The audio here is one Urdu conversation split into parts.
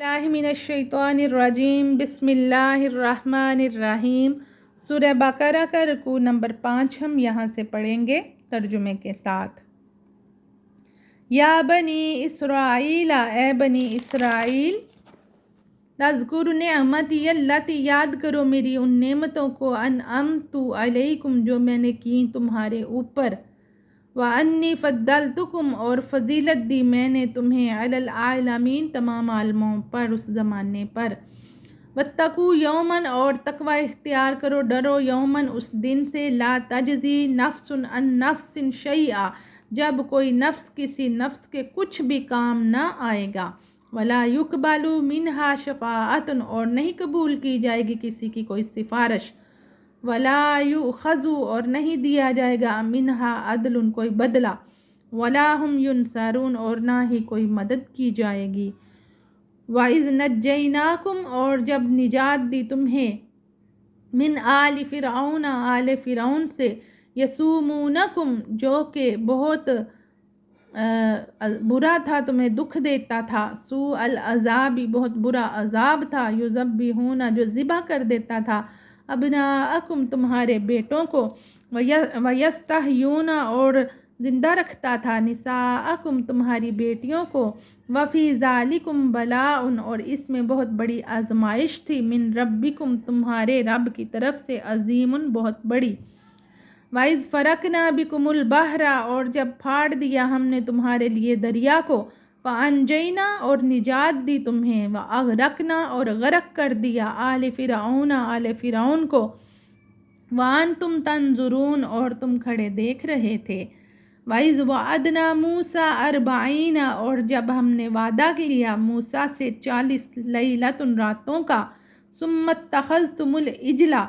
اللہ من الشیطان الرجیم بسم اللہ الرحمن الرحیم۔ سورہ بقرہ کا رکوع نمبر 5 ہم یہاں سے پڑھیں گے ترجمے کے ساتھ۔ یا بنی اسرائیل، اے بنی اسرائیل، اذکروا نعمتی التی، یاد کرو میری ان نعمتوں کو، انعمت علیکم جو میں نے کی تمہارے اوپر، وَأَنِّي فَضَّلْتُكُمْ اور فضیلت دی میں نے تمہیں، علی العالمین تمام عالموں پر، اس زمانے پر۔ وَاتَّقُوا یوماً اور تقوی اختیار کرو، ڈرو یوماً اس دن سے، لا تجزی نفس عن نفس شیئا جب کوئی نفس کسی نفس کے کچھ بھی کام نہ آئے گا، ولا یقبل منہا شفاعۃ اور نہیں قبول کی جائے گی کسی کی کوئی سفارش، ولا یؤخذ اور نہیں دیا جائے گا منہا عدل کوئی بدلہ، ولا ہم ینصرون اور نہ ہی کوئی مدد کی جائے گی۔ وَإِذْ نَجَّيْنَاكُمْ اور جب نجات دی تمہیں، من آل فرعون آل فرعون سے، یسومونکم جو کہ بہت برا تھا تمہیں دکھ دیتا تھا، سوء العذاب بہت برا عذاب تھا، یذبحون جو ذبح کر دیتا تھا، ابناءکم تمہارے بیٹوں کو، ویستحیون اور زندہ رکھتا تھا، نساءکم تمہاری بیٹیوں کو، وفی ذالکم بلاء اور اس میں بہت بڑی آزمائش تھی، من ربکم تمہارے رب کی طرف سے، عظیم بہت بڑی۔ وَإِذْ فَرَقْنَا بِكُمُ الْبَحْرَ اور جب پھاڑ دیا ہم نے تمہارے لیے دریا کو، فَأَنْجَيْنَا اور نجات دی تمہیں، وَأَغْرَقْنَا اور غرق کر دیا، آل فرعون آل فرعون کو، وَأَنْتُمْ تَنْظُرُونَ اور تم کھڑے دیکھ رہے تھے۔ وَإِذْ وَعَدْنَا مُوسَىٰ 40 اور جب ہم نے وعدہ لیا موسیٰ سے 40 لیلۃ راتوں کا، ثُمَّ اتَّخَذْتُمُ الْعِجْلَ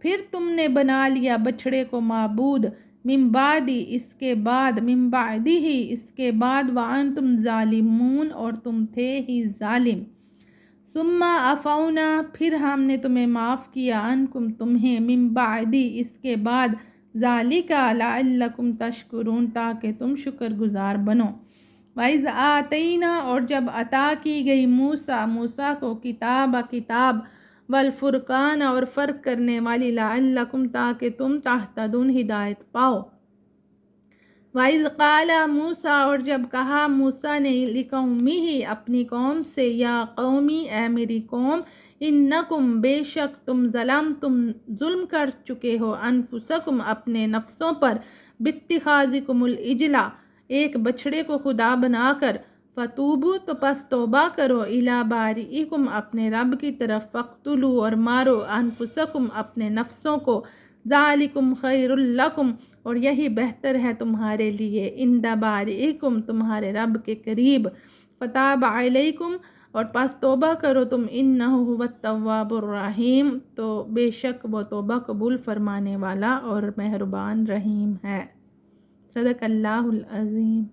پھر تم نے بنا لیا بچھڑے کو معبود، من بعدی اس کے بعد، من بعدہ اس کے بعد، وَأَنْتُمْ ظَالِمُونَ اور تم تھے ہی ظالم۔ ثُمَّ عَفَوْنَا پھر ہم نے تمہیں معاف کیا، عنکم تمہیں، من بعدی اس کے بعد، ذَلِکَ لَعَلَّکُمْ تشکرون تاکہ تم شکر گزار بنو۔ وَإِذْ آتَيْنَا اور جب عطا کی گئی موسیٰ کو، کتاب والفرقان اور فرق کرنے والی، لعلکم تاکہ تم تہتدون ہدایت پاؤ۔ وَإِذْ قَالَ مُوسَىٰ اور جب کہا موسیٰ نے، لِقَوْمِهِ اپنی قوم سے، یا قومی اے میری قوم، انکم بے شک تم ظلم کر چکے ہو، انفسکم اپنے نفسوں پر، باتخاذکم العجل ایک بچھڑے کو خدا بنا کر، فتوبوا تو پس توبہ کرو، الی بارئکم اپنے رب کی طرف، فاقتلوا اور مارو، انفسکم اپنے نفسوں کو، ذالکم خیر لکم اور یہی بہتر ہے تمہارے لیے، عند بارئکم تمہارے رب کے قریب، فتاب علیکم اور پس توبہ کرو تم، انہ هو التواب الرحیم تو بے شک وہ توبہ قبول فرمانے والا اور مہربان رحیم ہے۔ صدق اللہ العظیم۔